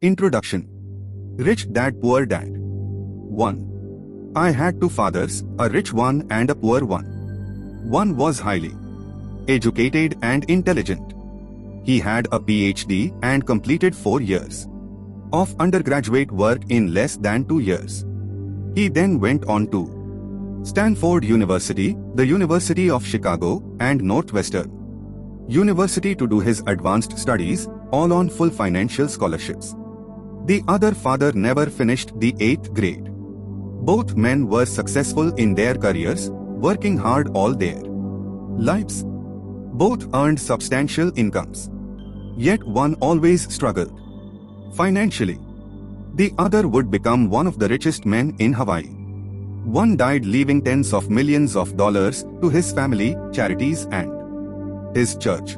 Introduction. Rich Dad Poor Dad. 1. I had two fathers, a rich one and a poor one. One was highly educated and intelligent. He had a PhD and completed 4 years of undergraduate work in less than 2 years. He then went on to Stanford University, the University of Chicago, and Northwestern University to do his advanced studies, all on full financial scholarships. The other father never finished the 8th grade. Both men were successful in their careers, working hard all their lives. Both earned substantial incomes. Yet one always struggled financially. The other would become one of the richest men in Hawaii. One died leaving tens of millions of dollars to his family, charities and his church.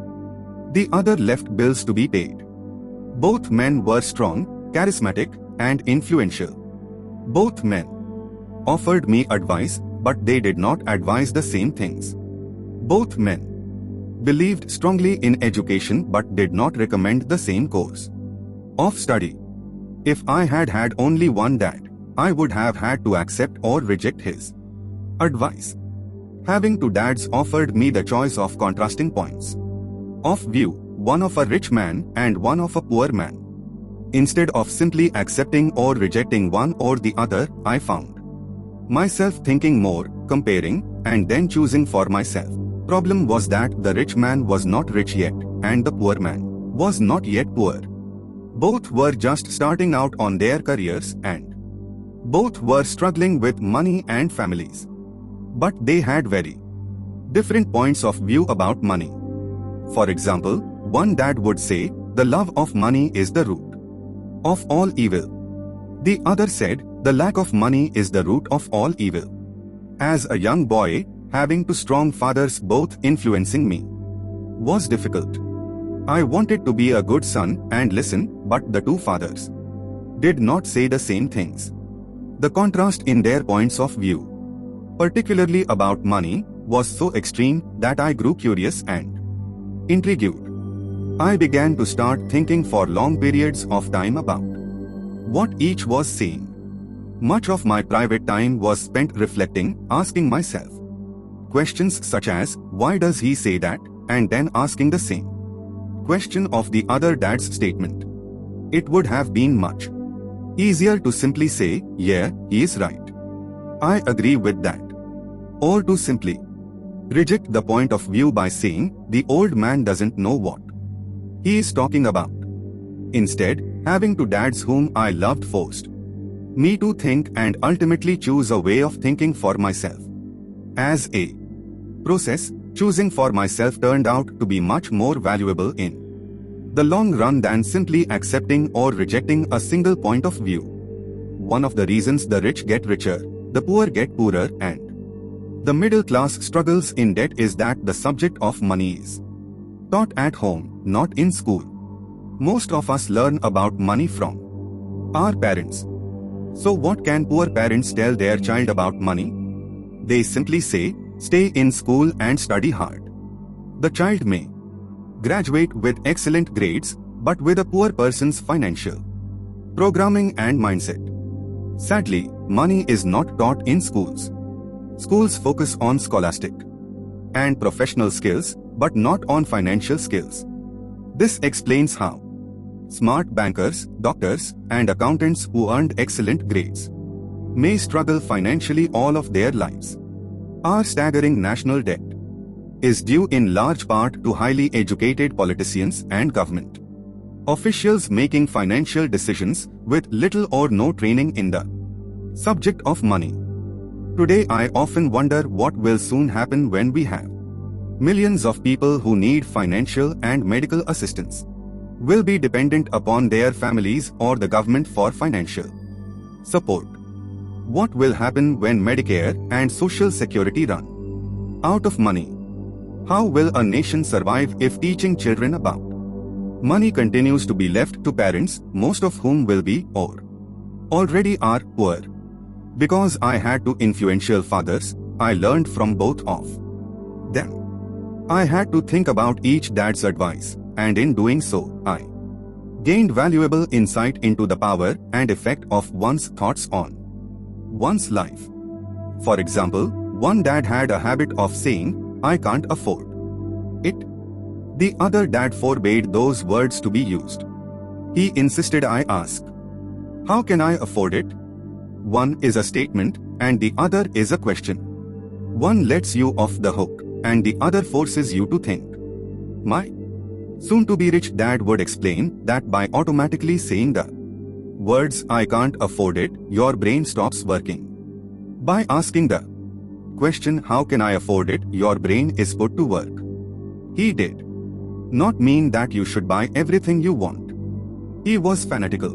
The other left bills to be paid. Both men were strong, charismatic, and influential. Both men offered me advice, but they did not advise the same things. Both men believed strongly in education but did not recommend the same course of study. If I had had only one dad, I would have had to accept or reject his advice. Having two dads offered me the choice of contrasting points of view, one of a rich man and one of a poor man. Instead of simply accepting or rejecting one or the other, I found myself thinking more, comparing, and then choosing for myself. Problem was that the rich man was not rich yet, and the poor man was not yet poor. Both were just starting out on their careers and both were struggling with money and families. But they had very different points of view about money. For example, one dad would say, the love of money is the root of all evil. The other said, the lack of money is the root of all evil. As a young boy, having two strong fathers both influencing me was difficult. I wanted to be a good son and listen, but the two fathers did not say the same things. The contrast in their points of view, particularly about money, was so extreme that I grew curious and intrigued. I began to start thinking for long periods of time about what each was saying. Much of my private time was spent reflecting, asking myself questions such as, why does he say that? And then asking the same question of the other dad's statement. It would have been much easier to simply say, yeah, he is right, I agree with that. Or to simply reject the point of view by saying, the old man doesn't know what he is talking about. Instead, having two dads whom I loved forced me to think and ultimately choose a way of thinking for myself. As a process, choosing for myself turned out to be much more valuable in the long run than simply accepting or rejecting a single point of view. One of the reasons the rich get richer, the poor get poorer, and the middle class struggles in debt is that the subject of money is taught at home, not in school. Most of us learn about money from our parents. So what can poor parents tell their child about money? They simply say, stay in school and study hard. The child may graduate with excellent grades, but with a poor person's financial programming and mindset. Sadly, money is not taught in schools. Schools focus on scholastic and professional skills, but not on financial skills. This explains how smart bankers, doctors, and accountants who earned excellent grades may struggle financially all of their lives. Our staggering national debt is due in large part to highly educated politicians and government officials making financial decisions with little or no training in the subject of money. Today I often wonder what will soon happen when we have millions of people who need financial and medical assistance, will be dependent upon their families or the government for financial support. What will happen when Medicare and Social Security run out of money? How will a nation survive if teaching children about money continues to be left to parents, most of whom will be or already are poor? Because I had two influential fathers, I learned from both of them. I had to think about each dad's advice, and in doing so, I gained valuable insight into the power and effect of one's thoughts on one's life. For example, one dad had a habit of saying, "I can't afford it." The other dad forbade those words to be used. He insisted I ask, "How can I afford it?" One is a statement, and the other is a question. One lets you off the hook, and the other forces you to think. My soon-to-be rich dad would explain that by automatically saying the words "I can't afford it," your brain stops working. By asking the question "How can I afford it?" your brain is put to work. He did not mean that you should buy everything you want. He was fanatical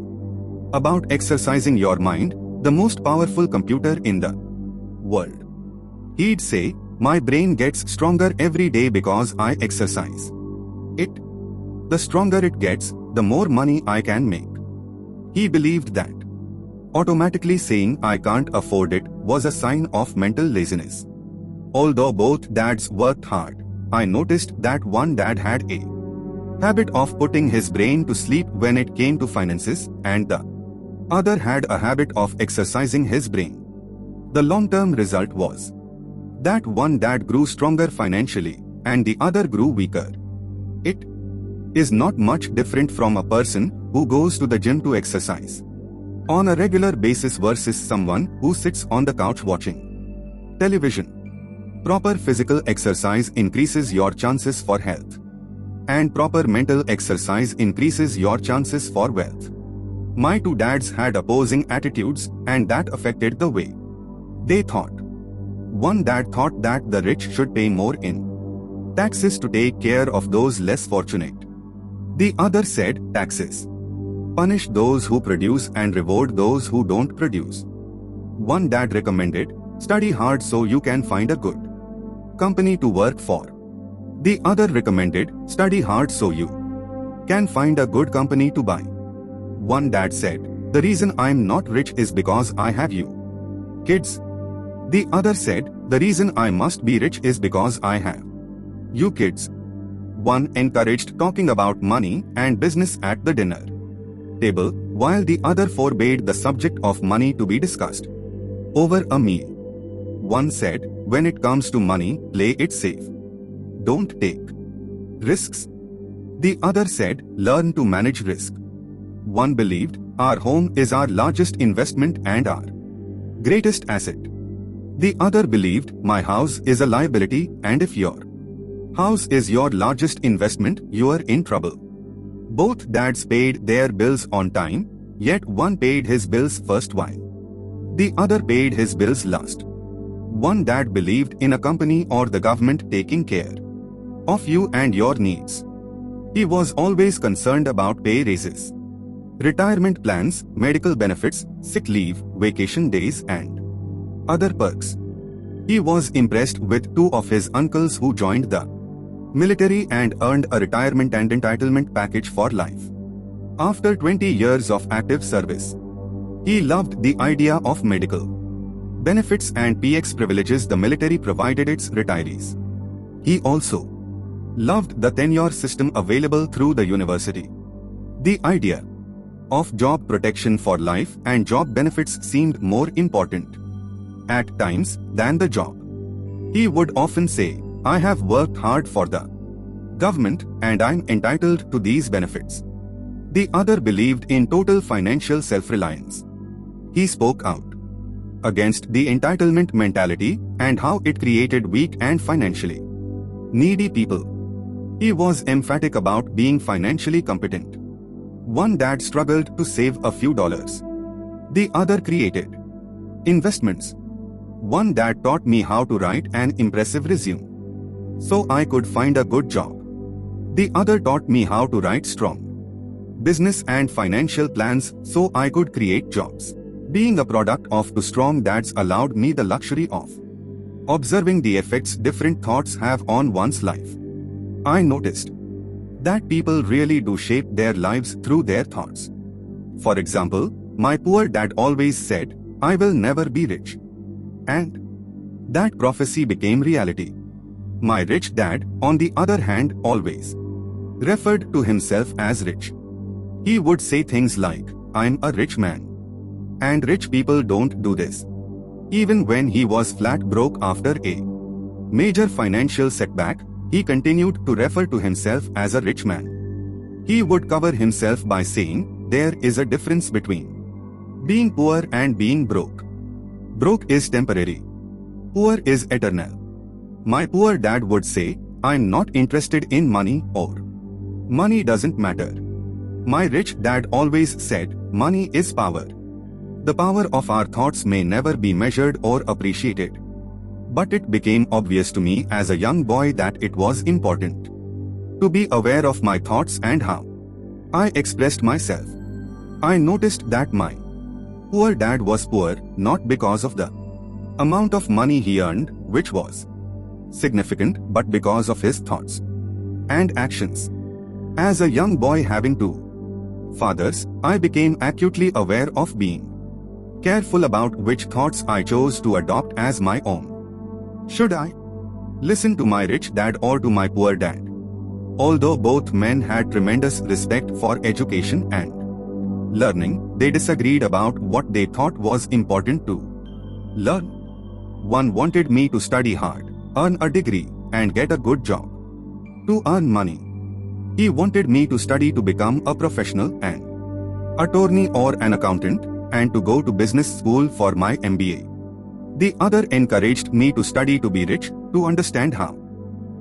about exercising your mind, the most powerful computer in the world. He'd say, "My brain gets stronger every day because I exercise it. The stronger it gets, the more money I can make." He believed that automatically saying "I can't afford it" was a sign of mental laziness. Although both dads worked hard, I noticed that one dad had a habit of putting his brain to sleep when it came to finances, and the other had a habit of exercising his brain. The long-term result was that one dad grew stronger financially, and the other grew weaker. It is not much different from a person who goes to the gym to exercise on a regular basis versus someone who sits on the couch watching television. Proper physical exercise increases your chances for health, and proper mental exercise increases your chances for wealth. My two dads had opposing attitudes, and that affected the way they thought. One dad thought that the rich should pay more in taxes to take care of those less fortunate. The other said, "Taxes punish those who produce and reward those who don't produce." One dad recommended, "Study hard so you can find a good company to work for." The other recommended, "Study hard so you can find a good company to buy." One dad said, "The reason I'm not rich is because I have you kids." The other said, "The reason I must be rich is because I have you kids." One encouraged talking about money and business at the dinner table, while the other forbade the subject of money to be discussed over a meal. One said, "When it comes to money, play it safe. Don't take risks." The other said, "Learn to manage risk." One believed, "Our home is our largest investment and our greatest asset." The other believed, "My house is a liability, and if your house is your largest investment, you are in trouble." Both dads paid their bills on time, yet one paid his bills first while the other paid his bills last. One dad believed in a company or the government taking care of you and your needs. He was always concerned about pay raises, retirement plans, medical benefits, sick leave, vacation days, and other perks. He was impressed with two of his uncles who joined the military and earned a retirement and entitlement package for life. After 20 years of active service, he loved the idea of medical benefits and PX privileges the military provided its retirees. He also loved the tenure system available through the university. The idea of job protection for life and job benefits seemed more important at times than the job. He would often say, "I have worked hard for the government and I'm entitled to these benefits." The other believed in total financial self-reliance. He spoke out against the entitlement mentality and how it created weak and financially needy people. He was emphatic about being financially competent. One dad struggled to save a few dollars. The other created investments. One dad taught me how to write an impressive resume so I could find a good job. The other taught me how to write strong business and financial plans so I could create jobs. Being a product of two strong dads allowed me the luxury of observing the effects different thoughts have on one's life. I noticed that people really do shape their lives through their thoughts. For example, my poor dad always said, "I will never be rich." And that prophecy became reality. My rich dad, on the other hand, always referred to himself as rich. He would say things like, "I'm a rich man. And rich people don't do this." Even when he was flat broke after a major financial setback, he continued to refer to himself as a rich man. He would cover himself by saying, "There is a difference between being poor and being broke. Broke is temporary. Poor is eternal." My poor dad would say, "I'm not interested in money," or "Money doesn't matter." My rich dad always said, "Money is power." The power of our thoughts may never be measured or appreciated. But it became obvious to me as a young boy that it was important to be aware of my thoughts and how I expressed myself. I noticed that my poor dad was poor not because of the amount of money he earned, which was significant, but because of his thoughts and actions. As a young boy having two fathers, I became acutely aware of being careful about which thoughts I chose to adopt as my own. Should I listen to my rich dad or to my poor dad? Although both men had tremendous respect for education and learning, they disagreed about what they thought was important to learn. One wanted me to study hard, earn a degree, and get a good job to earn money. He wanted me to study to become a professional, an attorney or an accountant, and to go to business school for my MBA. The other encouraged me to study to be rich, to understand how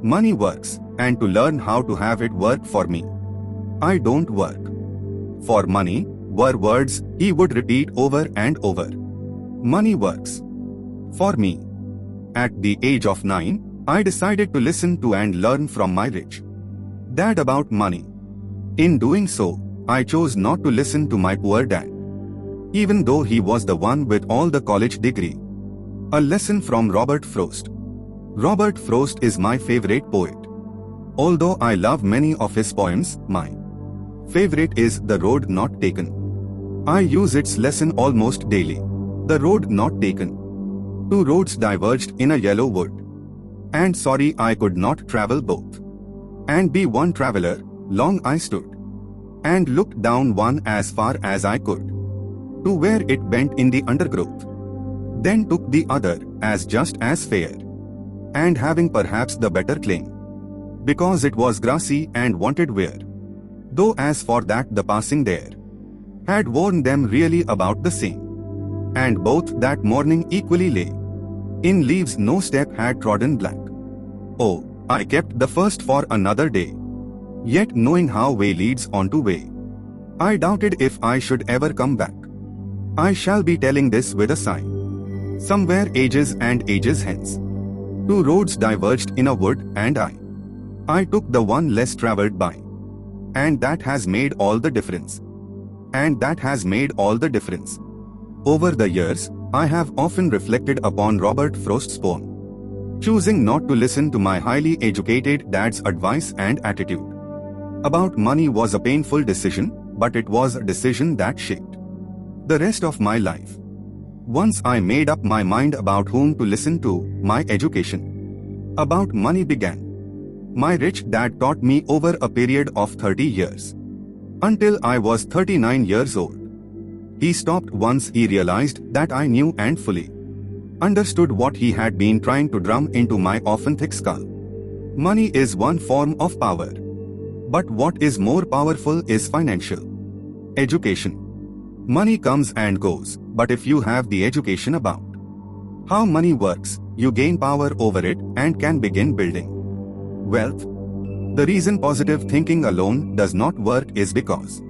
money works, and to learn how to have it work for me. "I don't work for money," were words he would repeat over and over. "Money works for me." At the age of 9, I decided to listen to and learn from my rich dad about money. In doing so, I chose not to listen to my poor dad, even though he was the one with all the college degree. A lesson from Robert Frost. Robert Frost is my favorite poet. Although I love many of his poems, my favorite is The Road Not Taken. I use its lesson almost daily. The road not taken. Two roads diverged in a yellow wood. And sorry I could not travel both. And be one traveler, long I stood. And looked down one as far as I could, to where it bent in the undergrowth. Then took the other, as just as fair, and having perhaps the better claim, because it was grassy and wanted wear. Though as for that the passing there had worn them really about the same. And both that morning equally lay in leaves, no step had trodden black. Oh, I kept the first for another day. Yet knowing how way leads on to way, I doubted if I should ever come back. I shall be telling this with a sigh. Somewhere ages and ages hence, two roads diverged in a wood, and I took the one less traveled by. And that has made all the difference. And that has made all the difference. Over the years, I have often reflected upon Robert Frost's poem. Choosing not to listen to my highly educated dad's advice and attitude about money was a painful decision, but it was a decision that shaped the rest of my life. Once I made up my mind about whom to listen to, my education about money began. My rich dad taught me over a period of 30 years, until I was 39 years old. He stopped once he realized that I knew and fully understood what he had been trying to drum into my often thick skull. Money is one form of power. But what is more powerful is financial education. Money comes and goes, but if you have the education about how money works, you gain power over it and can begin building wealth. The reason positive thinking alone does not work is because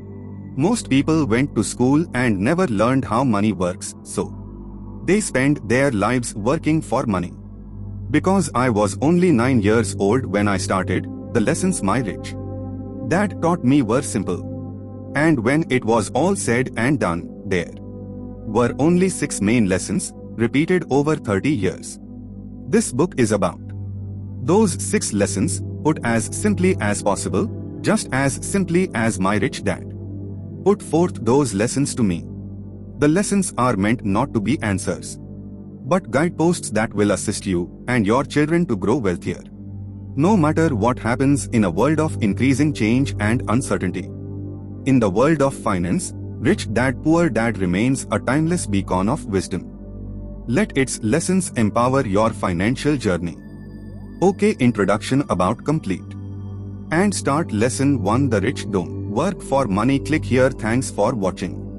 most people went to school and never learned how money works, so they spend their lives working for money. Because I was only 9 years old when I started, the lessons my rich dad taught me were simple. And when it was all said and done, there were only 6 main lessons, repeated over 30 years. This book is about those 6 lessons, put as simply as possible, just as simply as my rich dad put forth those lessons to me. The lessons are meant not to be answers, but guideposts that will assist you and your children to grow wealthier, no matter what happens in a world of increasing change and uncertainty. In the world of finance, Rich Dad Poor Dad remains a timeless beacon of wisdom. Let its lessons empower your financial journey. Okay, introduction about complete. And start lesson 1. The rich don't work for money. Click here. Thanks for watching.